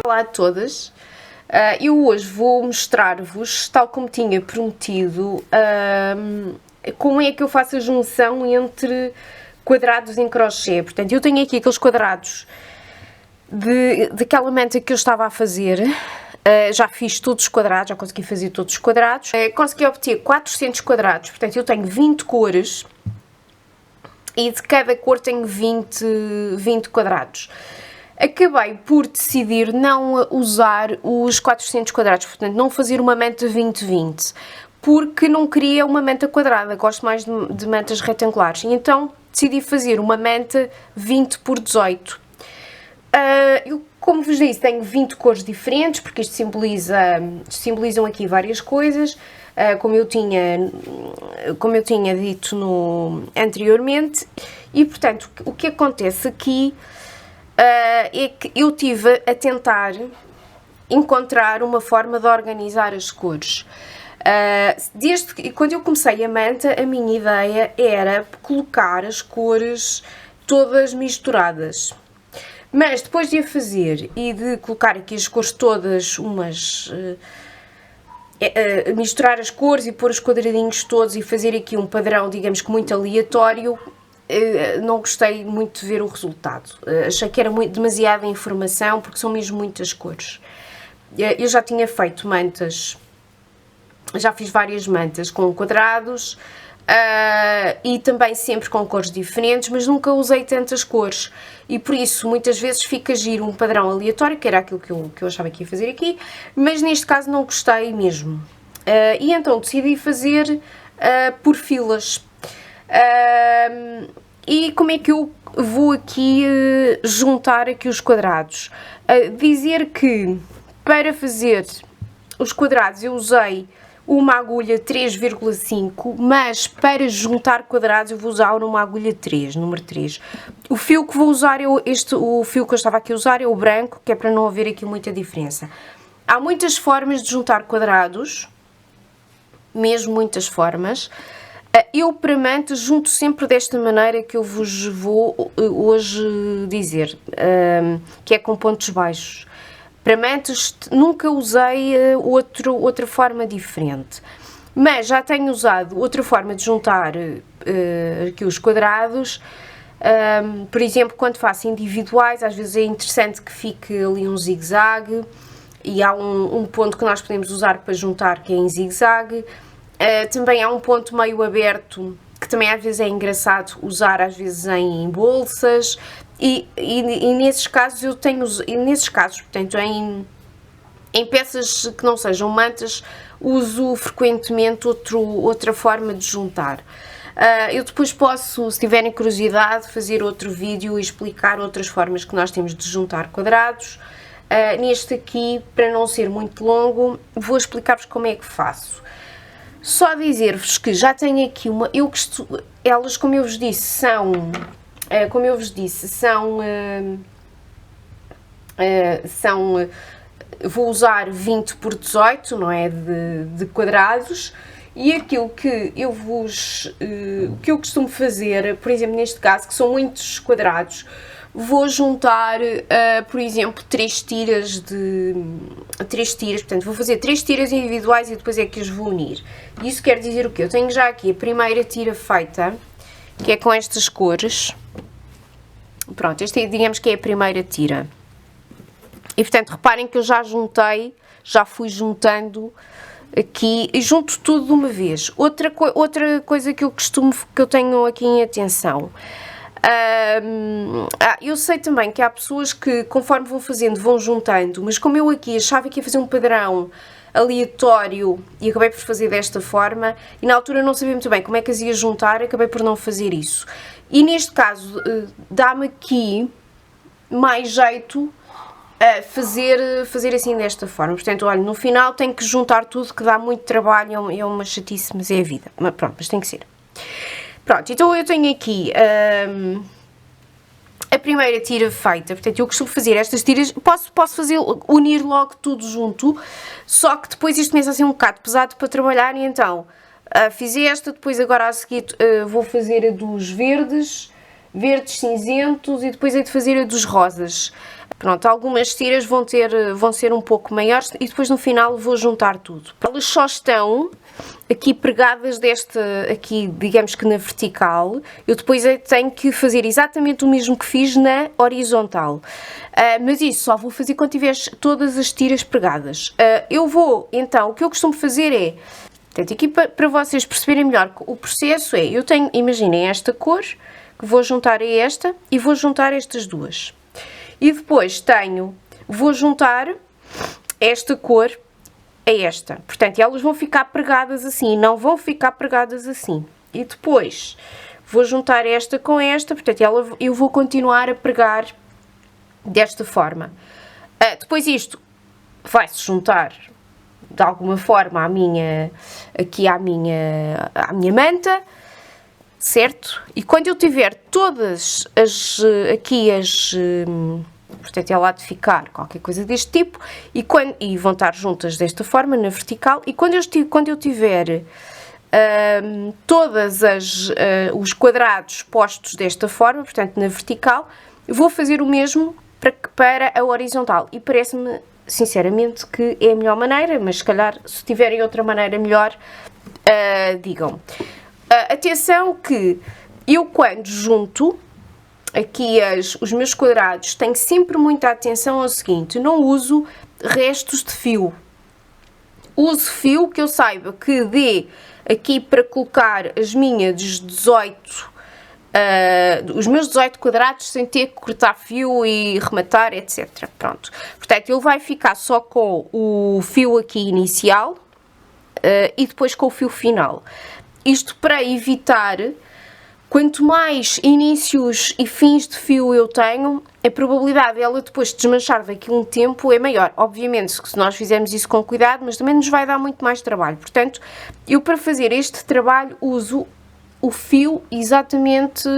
Olá a todas, eu hoje vou mostrar-vos, tal como tinha prometido, como é que eu faço a junção entre quadrados em crochê. Portanto, eu tenho aqui aqueles quadrados daquela manta que eu estava a fazer, já fiz todos os quadrados, já consegui fazer todos os quadrados, consegui obter 400 quadrados, portanto eu tenho 20 cores e de cada cor tenho 20 quadrados. Acabei por decidir não usar os 400 quadrados, portanto não fazer uma manta 20-20, porque não queria uma manta quadrada, gosto mais de mantas retangulares, e então decidi fazer uma manta 20 por 18. Eu, como vos disse, tenho 20 cores diferentes, porque isto simbolizam aqui várias coisas, como eu tinha dito anteriormente, e portanto o que acontece aqui é que eu estive a tentar encontrar uma forma de organizar as cores. Quando eu comecei a manta, a minha ideia era colocar as cores todas misturadas. Mas depois de a fazer e de colocar aqui as cores todas, misturar as cores e pôr os quadradinhos todos e fazer aqui um padrão, digamos que muito aleatório, não gostei muito de ver o resultado. Achei que era demasiada informação, porque são mesmo muitas cores. Eu já tinha feito mantas, já fiz várias mantas com quadrados e também sempre com cores diferentes, mas nunca usei tantas cores e por isso muitas vezes fica giro um padrão aleatório, que era aquilo que eu achava que ia fazer aqui, mas neste caso não gostei mesmo. E então decidi fazer por filas. E como é que eu vou aqui juntar aqui os quadrados? Dizer que para fazer os quadrados eu usei uma agulha 3,5, mas para juntar quadrados eu vou usar uma agulha 3, número 3. O fio que vou usar, o fio que eu estava aqui a usar é o branco, que é para não haver aqui muita diferença. Há muitas formas de juntar quadrados, mesmo muitas formas. Eu para mantas junto sempre desta maneira que eu vos vou hoje dizer, que é com pontos baixos. Para mantas nunca usei outra forma diferente, mas já tenho usado outra forma de juntar aqui os quadrados, por exemplo, quando faço individuais, às vezes é interessante que fique ali um zigue-zague, e há um ponto que nós podemos usar para juntar que é em zigue-zague. Também há um ponto meio aberto que também às vezes é engraçado usar, às vezes em bolsas, e nesses casos portanto em peças que não sejam mantas uso frequentemente outra forma de juntar. Eu depois posso, se tiverem curiosidade, fazer outro vídeo e explicar outras formas que nós temos de juntar quadrados. Neste aqui, para não ser muito longo, vou explicar-vos como é que faço. Só dizer-vos que já tenho aqui elas, como eu vos disse, vou usar 20 por 18, não é, de quadrados, e aquilo que que eu costumo fazer, por exemplo, neste caso, que são muitos quadrados, vou juntar, por exemplo, 3 tiras, portanto vou fazer 3 tiras individuais e depois é que as vou unir. Isso quer dizer o quê? Eu tenho já aqui a primeira tira feita, que é com estas cores. Pronto, esta digamos que é a primeira tira. E portanto reparem que eu já fui juntando aqui e junto tudo de uma vez. Outra coisa que eu tenho aqui em atenção. Eu sei também que há pessoas que, conforme vão fazendo, vão juntando, mas como eu aqui achava que ia fazer um padrão aleatório e acabei por fazer desta forma, e na altura não sabia muito bem como é que as ia juntar, acabei por não fazer isso. E neste caso, dá-me aqui mais jeito a fazer assim desta forma. Portanto, olha, no final tenho que juntar tudo, que dá muito trabalho, é uma chatice, mas é a vida. Mas pronto, mas tem que ser. Pronto, então eu tenho aqui a primeira tira feita, portanto eu costumo fazer estas tiras, posso unir logo tudo junto, só que depois isto começa a ser um bocado pesado para trabalhar, e então fiz esta, depois agora a seguir vou fazer a dos verdes cinzentos, e depois hei de fazer a dos rosas. Pronto, algumas tiras vão ser um pouco maiores e depois no final vou juntar tudo. Elas só estão aqui pregadas aqui digamos que na vertical. Eu depois tenho que fazer exatamente o mesmo que fiz na horizontal. Mas isso só vou fazer quando tiver todas as tiras pregadas. Eu vou, então, o que eu costumo fazer é, portanto, aqui para vocês perceberem melhor o processo é, eu tenho, imaginem esta cor, que vou juntar a esta e vou juntar estas duas. E depois vou juntar esta cor a esta. Portanto, elas vão ficar pregadas assim, não vão ficar pregadas assim. E depois vou juntar esta com esta, portanto, eu vou continuar a pregar desta forma. Depois isto vai-se juntar de alguma forma à minha manta, certo? E quando eu tiver todas portanto, ela há de ficar qualquer coisa deste tipo, e vão estar juntas desta forma, na vertical, e quando eu tiver todos os quadrados postos desta forma, portanto, na vertical, vou fazer o mesmo para a horizontal, e parece-me, sinceramente, que é a melhor maneira, mas se calhar, se tiverem outra maneira melhor, digam. Atenção que eu quando junto aqui os meus quadrados tenho sempre muita atenção ao seguinte, não uso restos de fio. Uso fio que eu saiba que dê aqui para colocar os meus 18 quadrados sem ter que cortar fio e rematar, etc. Pronto. Portanto, ele vai ficar só com o fio aqui inicial e depois com o fio final. Isto para evitar, quanto mais inícios e fins de fio eu tenho, a probabilidade dela depois desmanchar daqui a um tempo é maior. Obviamente, se nós fizermos isso com cuidado, mas também nos vai dar muito mais trabalho. Portanto, eu para fazer este trabalho uso o fio exatamente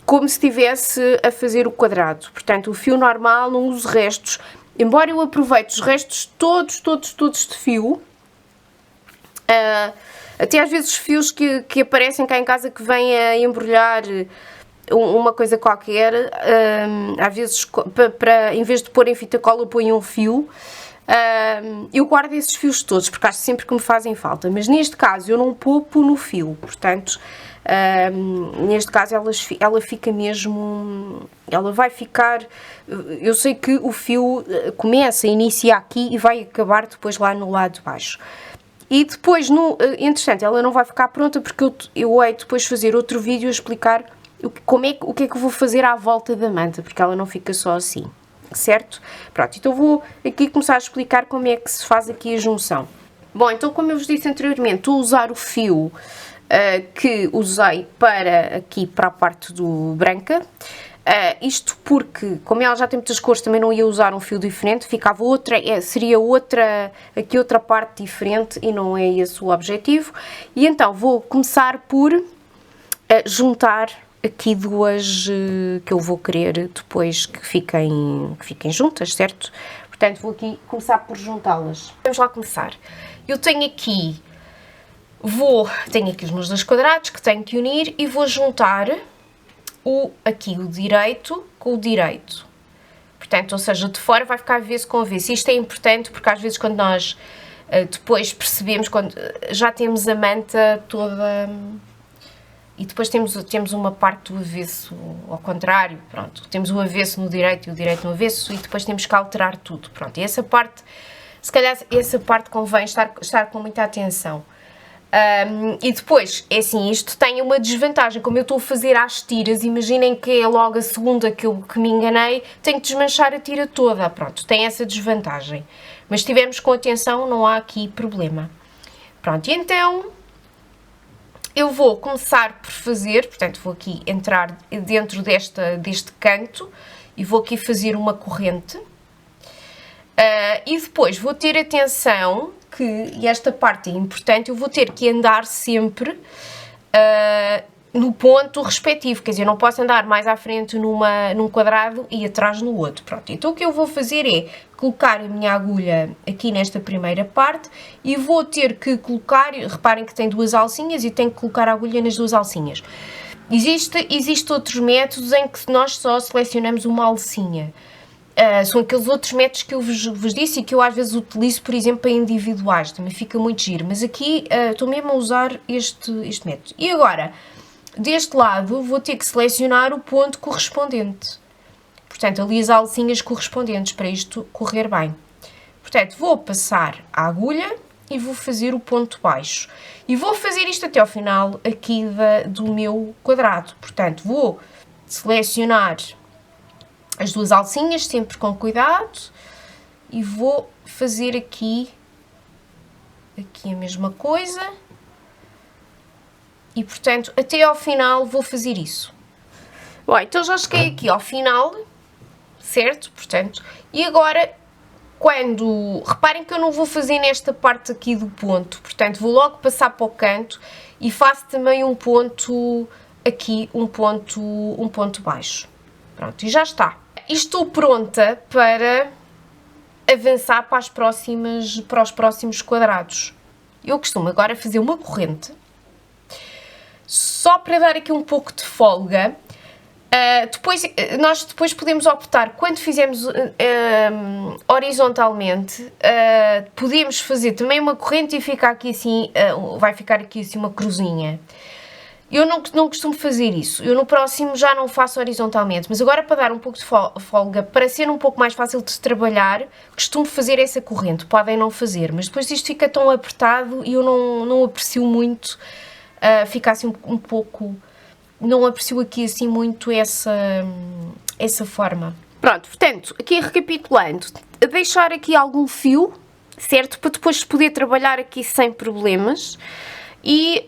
como se estivesse a fazer o quadrado. Portanto, o fio normal, não uso restos. Embora eu aproveite os restos todos de fio, até às vezes os fios que aparecem cá em casa que vêm a embrulhar uma coisa qualquer, às vezes em vez de pôr em fita cola põe um fio, eu guardo esses fios todos porque acho sempre que me fazem falta, mas neste caso eu não poupo no fio, portanto neste caso ela fica mesmo, ela vai ficar, eu sei que o fio inicia aqui e vai acabar depois lá no lado de baixo. E depois, entretanto, ela não vai ficar pronta porque eu hei depois fazer outro vídeo a explicar o que é que eu vou fazer à volta da manta, porque ela não fica só assim, certo? Pronto, então vou aqui começar a explicar como é que se faz aqui a junção. Bom, então como eu vos disse anteriormente, estou a usar o fio que usei para a parte do branca. Isto porque, como ela já tem muitas cores, também não ia usar um fio diferente, ficava seria outra parte diferente e não é esse o objetivo. E então vou começar por juntar aqui duas que eu vou querer depois que fiquem juntas, certo? Portanto, vou aqui começar por juntá-las. Vamos lá começar. Eu tenho aqui os meus 2 quadrados que tenho que unir e vou juntar o direito com o direito. Portanto, ou seja, de fora vai ficar avesso com avesso. Isto é importante porque às vezes quando nós depois percebemos, quando já temos a manta toda e depois temos uma parte do avesso ao contrário, pronto, temos o avesso no direito e o direito no avesso e depois temos que alterar tudo, pronto, e essa parte, se calhar essa parte convém estar com muita atenção. E depois, é assim, isto tem uma desvantagem, como eu estou a fazer às tiras, imaginem que é logo a segunda que me enganei, tenho que desmanchar a tira toda, pronto, tem essa desvantagem. Mas se estivermos com atenção, não há aqui problema. Pronto, e então eu vou começar por fazer, portanto vou aqui entrar dentro deste canto e vou aqui fazer uma corrente. E depois vou ter atenção e esta parte é importante, eu vou ter que andar sempre no ponto respectivo, quer dizer, não posso andar mais à frente num quadrado e atrás no outro. Pronto, então o que eu vou fazer é colocar a minha agulha aqui nesta primeira parte e vou ter que colocar, reparem que tem 2 alcinhas e tenho que colocar a agulha nas 2 alcinhas. Existem outros métodos em que nós só selecionamos uma alcinha. São aqueles outros métodos que eu vos disse e que eu às vezes utilizo, por exemplo, para individuais, também fica muito giro, mas aqui estou mesmo a usar este método. E agora, deste lado, vou ter que selecionar o ponto correspondente. Portanto, ali as alcinhas correspondentes para isto correr bem. Portanto, vou passar a agulha e vou fazer o ponto baixo. E vou fazer isto até ao final aqui do meu quadrado. Portanto, vou selecionar as duas alcinhas, sempre com cuidado, e vou fazer aqui a mesma coisa. E, portanto, até ao final vou fazer isso. Bom, então já cheguei aqui ao final, certo? Portanto, e agora, reparem que eu não vou fazer nesta parte aqui do ponto, portanto, vou logo passar para o canto e faço também um ponto aqui, um ponto baixo. Pronto, e já está. E estou pronta para avançar para os próximos quadrados. Eu costumo agora fazer uma corrente, só para dar aqui um pouco de folga. Nós depois podemos optar, quando fizermos horizontalmente, podemos fazer também uma corrente e ficar aqui assim, vai ficar aqui assim uma cruzinha. Eu não costumo fazer isso, eu no próximo já não faço horizontalmente, mas agora para dar um pouco de folga, para ser um pouco mais fácil de trabalhar, costumo fazer essa corrente, podem não fazer, mas depois isto fica tão apertado e eu não aprecio muito, fica assim um pouco, não aprecio aqui assim muito essa forma. Pronto, portanto, aqui recapitulando, deixar aqui algum fio, certo, para depois poder trabalhar aqui sem problemas. E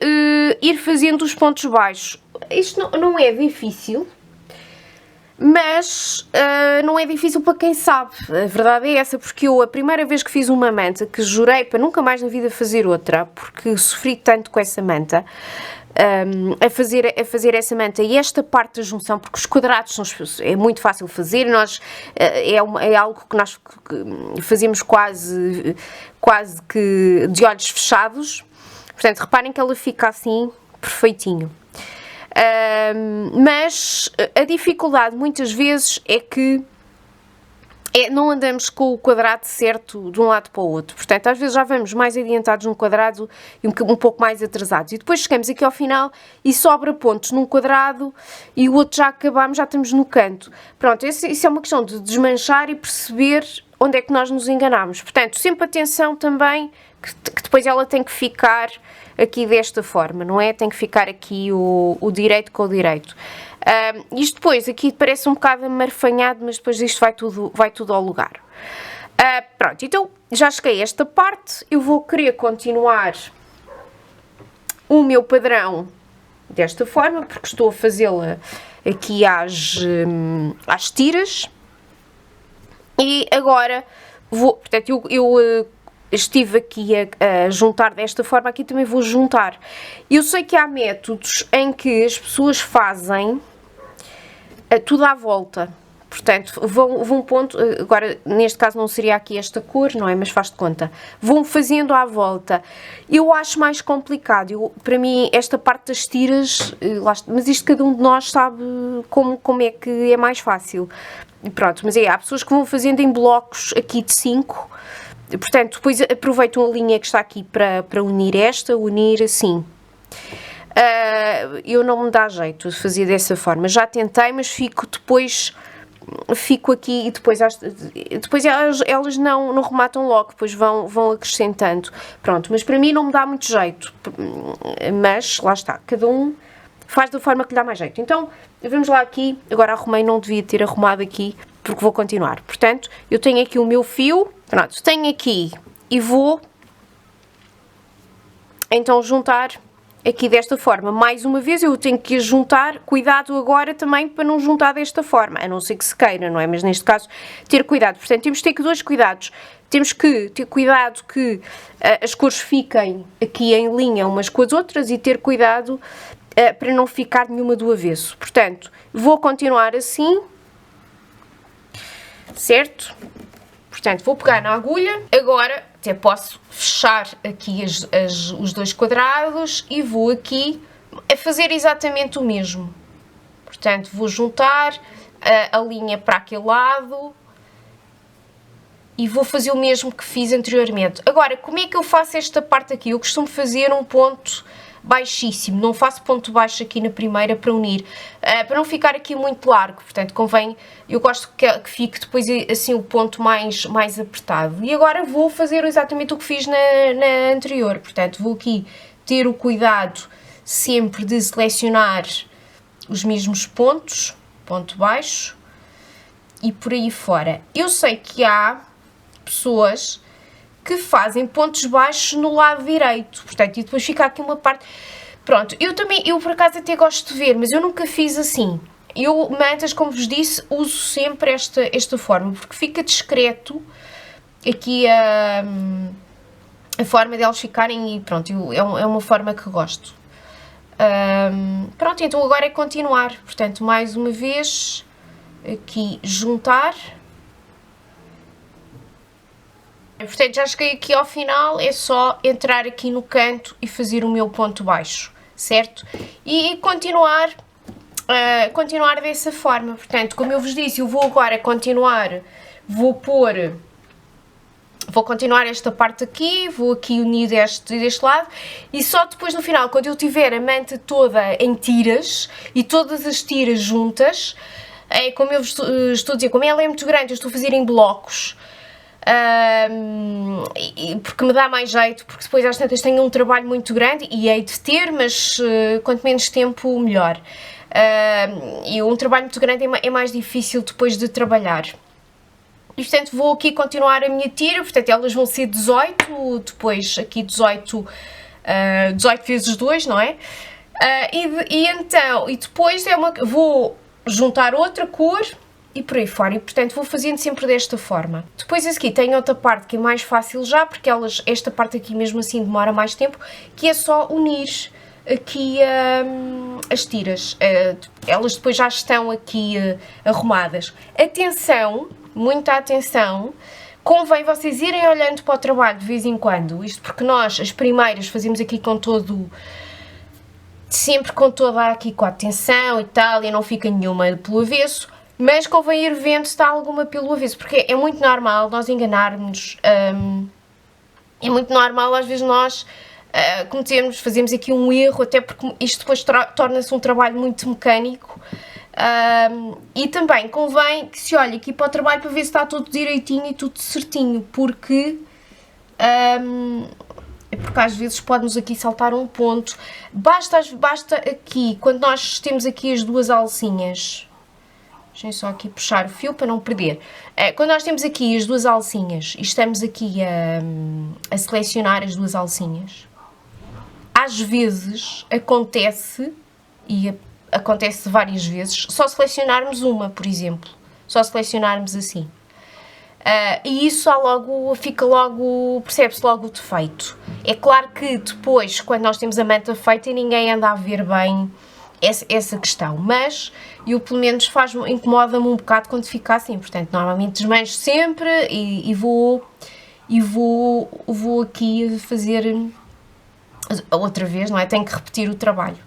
ir fazendo os pontos baixos. Isto não é difícil, mas não é difícil para quem sabe. A verdade é essa, porque eu, a primeira vez que fiz uma manta, que jurei para nunca mais na vida fazer outra, porque sofri tanto com essa manta, a fazer essa manta e esta parte da junção, porque os quadrados é muito fácil fazer, é algo que nós fazemos quase que de olhos fechados. Portanto, reparem que ela fica assim, perfeitinho. Mas a dificuldade muitas vezes é que não andamos com o quadrado certo de um lado para o outro. Portanto, às vezes já vamos mais adiantados num quadrado e um pouco mais atrasados. E depois chegamos aqui ao final e sobra pontos num quadrado e o outro já acabamos, já estamos no canto. Pronto, isso é uma questão de desmanchar e perceber onde é que nós nos enganamos. Portanto, sempre atenção também que depois ela tem que ficar aqui desta forma, não é? Tem que ficar aqui o direito com o direito. Isto depois, aqui parece um bocado amarfanhado, mas depois isto vai tudo ao lugar. Pronto, então já cheguei a esta parte, eu vou querer continuar o meu padrão desta forma, porque estou a fazê-la aqui às tiras. E agora portanto, eu estive aqui a juntar desta forma, aqui também vou juntar. Eu sei que há métodos em que as pessoas fazem tudo à volta. Portanto, vão ponto, agora neste caso não seria aqui esta cor, não é? Mas faz de conta. Vão fazendo à volta. Eu acho mais complicado. Para mim, esta parte das tiras, mas isto cada um de nós sabe como é que é mais fácil. Pronto, mas há pessoas que vão fazendo em blocos aqui de 5. Portanto, depois aproveitam a linha que está aqui para unir assim. Eu não me dá jeito de fazer dessa forma. Já tentei, mas fico aqui e depois elas não rematam logo, depois vão acrescentando. Pronto, mas para mim não me dá muito jeito. Mas, lá está, cada um faz da forma que lhe dá mais jeito. Então, vamos lá aqui. Agora arrumei, não devia ter arrumado aqui, porque vou continuar. Portanto, eu tenho aqui o meu fio. Pronto, tenho aqui e vou então juntar aqui desta forma. Mais uma vez eu tenho que juntar, cuidado agora também para não juntar desta forma, a não ser que se queira, não é? Mas neste caso, ter cuidado. Portanto, temos que ter dois cuidados. Temos que ter cuidado que as cores fiquem aqui em linha umas com as outras e ter cuidado para não ficar nenhuma do avesso. Portanto, vou continuar assim, certo? Portanto, vou pegar na agulha, agora até posso fechar aqui os dois quadrados e vou aqui a fazer exatamente o mesmo. Portanto, vou juntar a linha para aquele lado e vou fazer o mesmo que fiz anteriormente. Agora, como é que eu faço esta parte aqui? Eu costumo fazer um ponto baixíssimo, não faço ponto baixo aqui na primeira para unir, para não ficar aqui muito largo, portanto convém, eu gosto que fique depois assim o ponto mais apertado. E agora vou fazer exatamente o que fiz na anterior, portanto vou aqui ter o cuidado sempre de selecionar os mesmos pontos, ponto baixo e por aí fora. Eu sei que há pessoas que fazem pontos baixos no lado direito, portanto, e depois fica aqui uma parte, pronto, eu por acaso até gosto de ver, mas eu nunca fiz assim. Eu, mantas, como vos disse, uso sempre esta forma, porque fica discreto aqui a forma delas ficarem e pronto, é uma forma que gosto. Pronto, então agora é continuar, portanto, mais uma vez, aqui juntar. Portanto, já cheguei aqui ao final, é só entrar aqui no canto e fazer o meu ponto baixo, certo? E continuar dessa forma. Portanto, como eu vos disse, eu vou agora continuar, vou continuar esta parte aqui, vou aqui unir deste lado e só depois no final, quando eu tiver a manta toda em tiras e todas as tiras juntas, como eu vos estou a dizer, como ela é muito grande, eu estou a fazer em blocos, porque me dá mais jeito, porque depois às tantas tenho um trabalho muito grande e hei de ter, mas quanto menos tempo melhor. E um trabalho muito grande é mais difícil depois de trabalhar. E portanto vou aqui continuar a minha tira, portanto elas vão ser 18, depois aqui 18 vezes 2, não é? E depois vou juntar outra cor e por aí fora, e portanto vou fazendo sempre desta forma. Depois aqui tem outra parte que é mais fácil já, porque esta parte aqui mesmo assim demora mais tempo, que é só unir aqui as tiras. Elas depois já estão aqui arrumadas. Atenção, muita atenção, convém vocês irem olhando para o trabalho de vez em quando, isto porque nós, as primeiras, fazemos aqui sempre com toda aqui com a atenção e tal, e não fica nenhuma pelo avesso, mas convém ir vendo se está alguma pelo avesso, porque é muito normal nós enganarmos, é muito normal às vezes nós fazemos aqui um erro, até porque isto depois torna-se um trabalho muito mecânico, e também convém que se olhe aqui para o trabalho para ver se está tudo direitinho e tudo certinho, porque às vezes pode-nos aqui saltar um ponto. Basta aqui, quando nós temos aqui as duas alcinhas, deixem só aqui puxar o fio para não perder. Quando nós temos aqui as duas alcinhas e estamos aqui a selecionar as duas alcinhas, às vezes acontece, e acontece várias vezes, só selecionarmos uma, por exemplo, só selecionarmos assim. E isso percebe-se logo o defeito. É claro que depois, quando nós temos a manta feita, ninguém anda a ver bem essa questão, mas eu pelo menos incomoda-me um bocado quando fica assim, portanto normalmente desmancho sempre e vou aqui fazer outra vez, não é? Tenho que repetir o trabalho.